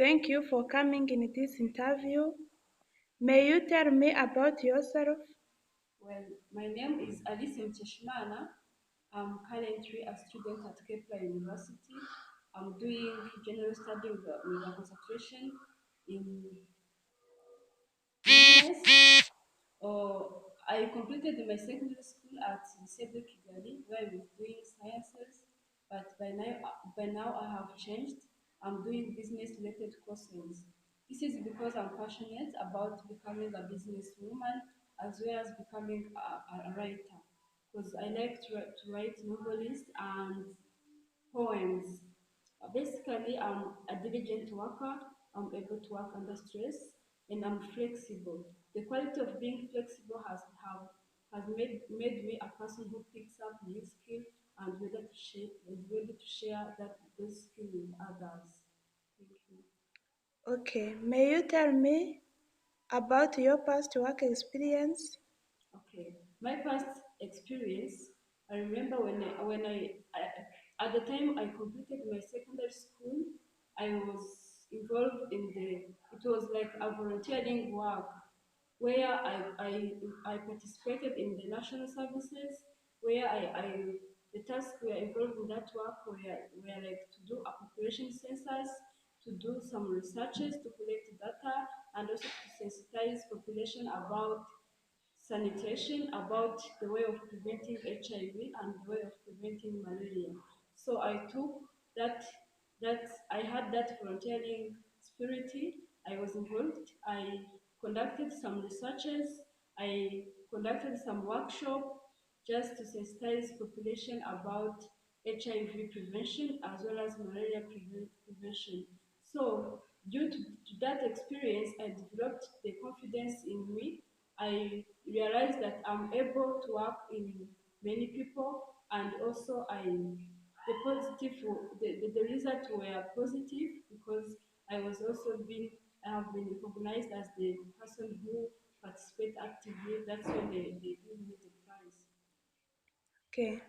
Thank you for coming in this interview. May you tell me about yourself? Well, my name is Alice Mcheshimana. I'm currently a student at Kepler University. I'm doing general study with a concentration in business. I completed my secondary school at Disable Kigali, where I was doing sciences, but by now I have changed. I'm doing business-related courses. This is because I'm passionate about becoming a businesswoman as well as becoming a writer, because I like to write novels and poems. Basically, I'm a diligent worker. I'm able to work under stress, and I'm flexible. The quality of being flexible has made me a person who picks up new skill and ready to share those skills with others. Thank you. Okay, may you tell me about your past work experience? Okay, my past experience. I remember when I at the time I completed my secondary school, I was involved in the. It was like a volunteering work where I participated in the national services where the tasks were involved in that work were like to do a population census, to do some researches to collect data, and also to sensitize population about sanitation, about the way of preventing HIV and the way of preventing malaria. So I took that that I had that volunteering spirit. I was involved. I conducted some researches. I conducted some workshop just to sensitize population about HIV prevention as well as malaria prevention. So due to that experience, I developed the confidence in me. I realized that I'm able to work in many people, and also the results were positive because I was also been I have been recognized as the person who participate actively. That's when they give me the prize. Okay,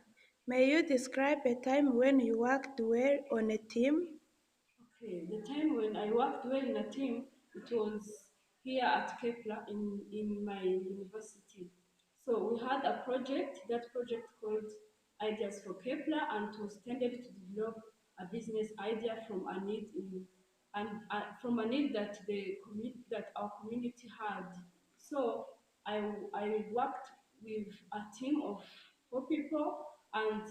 may you describe a time when you worked well on a team? Okay, the time when I worked well in a team, it was here at Kepler in my university. So we had a project, that project called Ideas for Kepler, and it was intended to develop a business idea from a need from a need that that our community had. So I worked with a team of 4 people, and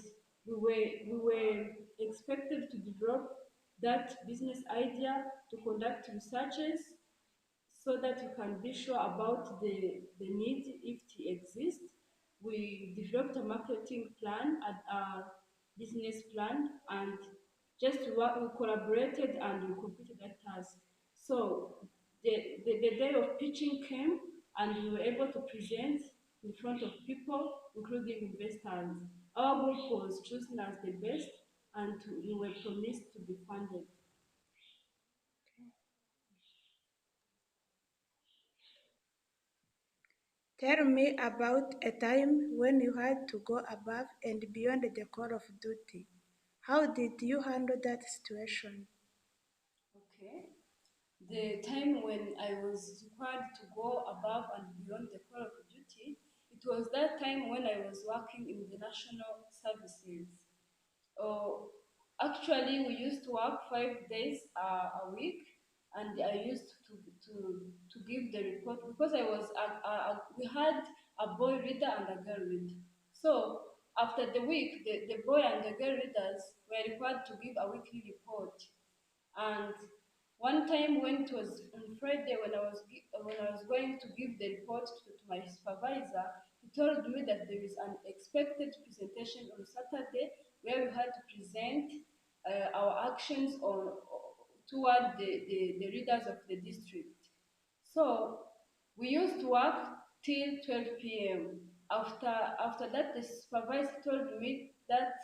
we were expected to develop that business idea, to conduct researches so that you can be sure about the need if it exists. We developed a marketing plan and a business plan, and just we collaborated and we completed that task. So the day of pitching came, and we were able to present in front of people, including investors. Our group was chosen as the best, and we were promised to be funded. Tell me about a time when you had to go above and beyond the call of duty. How did you handle that situation? Okay. The time when I was required to go above and beyond the call of duty, it was that time when I was working in the national services. Uh, Actually, we used to work 5 days a week, and I used to give the report because we had a boy reader and a girl reader. So after the week, the boy and the girl readers were required to give a weekly report. And one time when it was on Friday when I was going to give the report to my supervisor, he told me that there is an expected presentation on Saturday where we had to present our actions toward the readers of the district. So we used to work till 12 p.m. After that, the supervisor told me that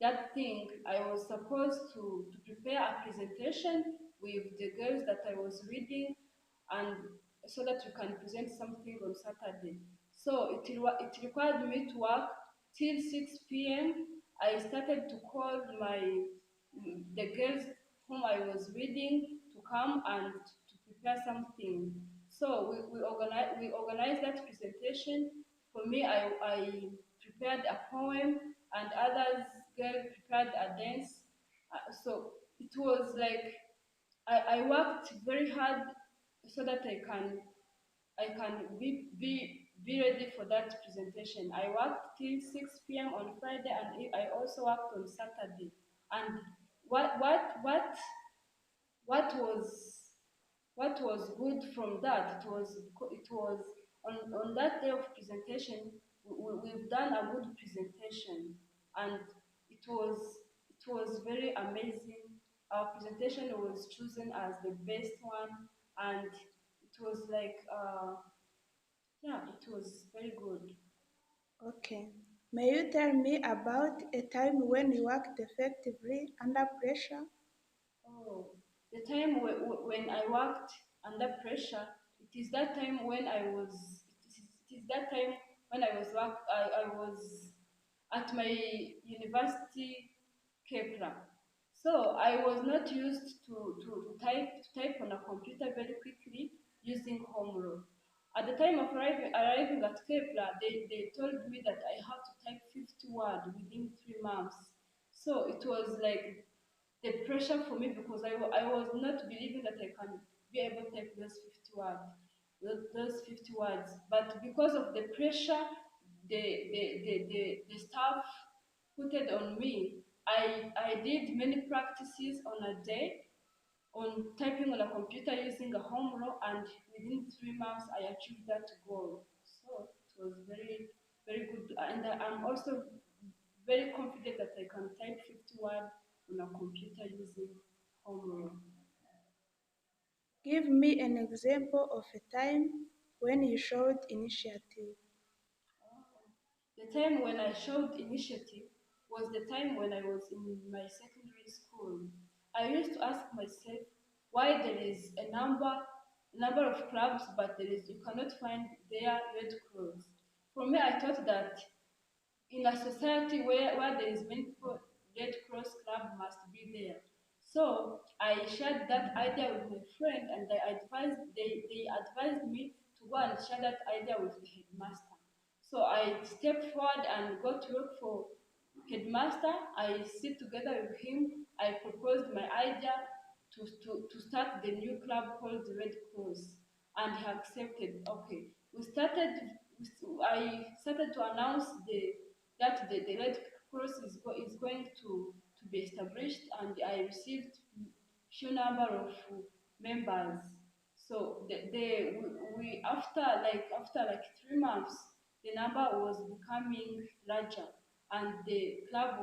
that thing I was supposed to prepare a presentation with the girls that I was reading, and so that we can present something on Saturday. So it required me to work till 6 p.m. I started to call the girls whom I was reading, to come and to prepare something. So we organized that presentation. For me, I prepared a poem, and others girl prepared a dance. So it was like I worked very hard so that I can be ready for that presentation. I worked till 6 p.m. on Friday, and I also worked on Saturday. And what what what what was what was good from that? It was on that day of presentation. We've done a good presentation, and it was very amazing. Our presentation was chosen as the best one, and it was like yeah, it was very good. Okay. May you tell me about a time when you worked effectively under pressure? Oh, the time when I worked under pressure, it is that time when I was, it is that time when I was at my university Kepler. So I was not used to type on a computer very quickly using home rule. At the time of arriving at Kepler, they told me that I have to type 50 words within 3 months. So it was like the pressure for me because I was not believing that I can be able to type those 50 words, those 50 words. But because of the pressure the staff put it on me, I did many practices on a day on typing on a computer using a home row, and within 3 months I achieved that goal. So it was very, very good. And I'm also very confident that I can type 50 words on a computer using home row. Give me an example of a time when you showed initiative. The time when I showed initiative was the time when I was in my secondary school. I used to ask myself why there is a number of clubs, but you cannot find their Red Cross. For me, I thought that in a society where there is many people, Red Cross Club must be there. So I shared that idea with my friend, and they advised me to go and share that idea with the headmaster. So I stepped forward and got to work for headmaster. I sit together with him. I proposed my idea to start the new club called the Red Cross, and he accepted. Okay, we started. I started to announce the Red Cross is going to be established, and I received few number of members. So we after like 3 months, the number was becoming larger, and the club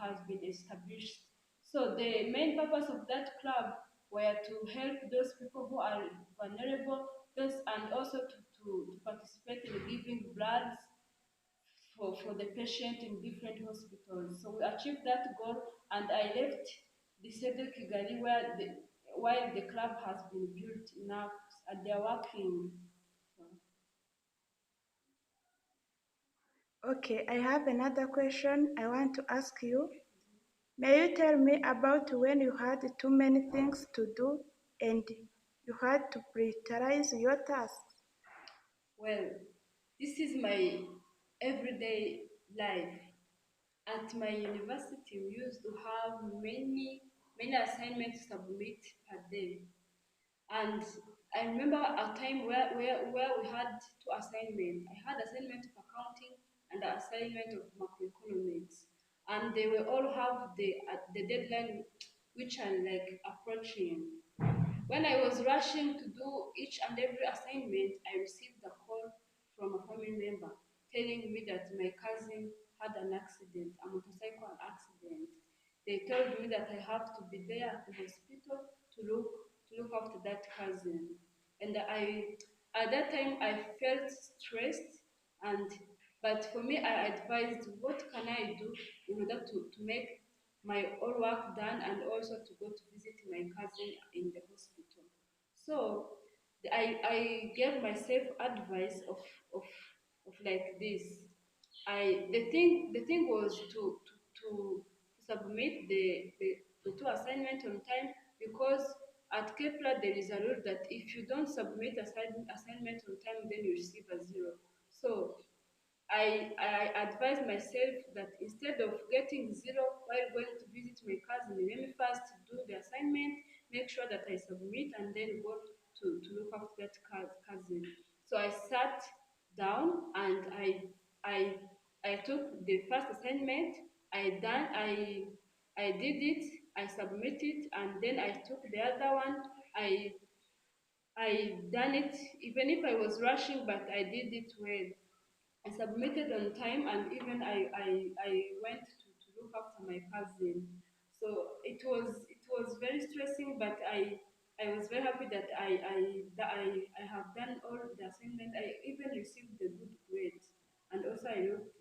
has been established. So the main purpose of that club were to help those people who are vulnerable, and also to participate in giving blood for the patient in different hospitals. So we achieved that goal, and I left the Sedo Kigali while the club has been built enough and they're working. Okay, I have another question I want to ask you. May you tell me about when you had too many things to do and you had to prioritize your tasks? Well, this is my everyday life. At my university, we used to have many assignments to submit per day. And I remember a time where we had two assignments. I had assignment of accounting and the assignment of macroeconomics. And they will all have the deadline which are like approaching. When I was rushing to do each and every assignment, I received a call from a family member telling me that my cousin had an accident, a motorcycle accident. They told me that I have to be there at the hospital to look after that cousin. And at that time I felt stressed, and but for me I advised what can I do in order to make my all work done, and also to go to visit my cousin in the hospital. So I gave myself advice of like this. The thing was to submit the two assignments on time, because at Kepler there is a rule that if you don't submit assignment on time, then you receive a zero. So I advise myself that instead of getting zero while going to visit my cousin, let me first do the assignment, make sure that I submit, and then go to look after that cousin. So I sat down and I I took the first assignment. I did it. I submitted, and then I took the other one. I done it even if I was rushing, but I did it well. I submitted on time, and even I went to look after my cousin. So it was very stressing, but I was very happy that I have done all the assignment. I even received the good grades, and also I looked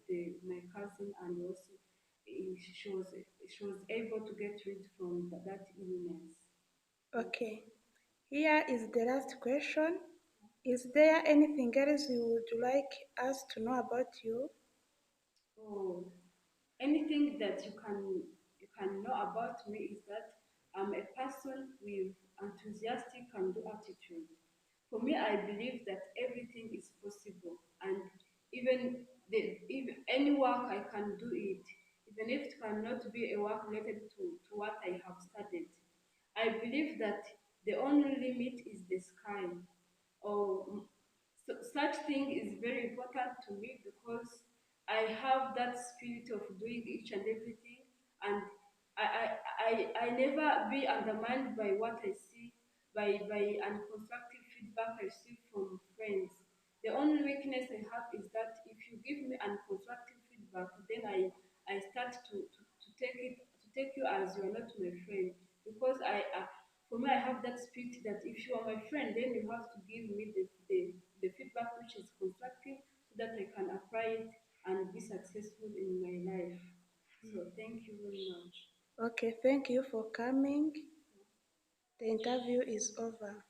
my cousin, and also she was able to get rid from that illness. Okay. Here is the last question. Is there anything else you would like us to know about you? Oh, anything that you can know about me is that I'm a person with enthusiastic and do attitude. For me, I believe that everything is possible, and even any work I can do it, even if it cannot be a work related to what I have studied. I believe that the only limit is the sky. Or such thing is very important to me because I have that spirit of doing each and everything, and I never be undermined by what I see, by unconstructive feedback I receive from friends. The only weakness I have is that if you give me unconstructive feedback, then I start to take you as you're not my friend, because for me, I have that spirit that if you are my friend, then you have to give me the feedback which is constructive so that I can apply it and be successful in my life. So thank you very much. Okay, thank you for coming. The interview is over.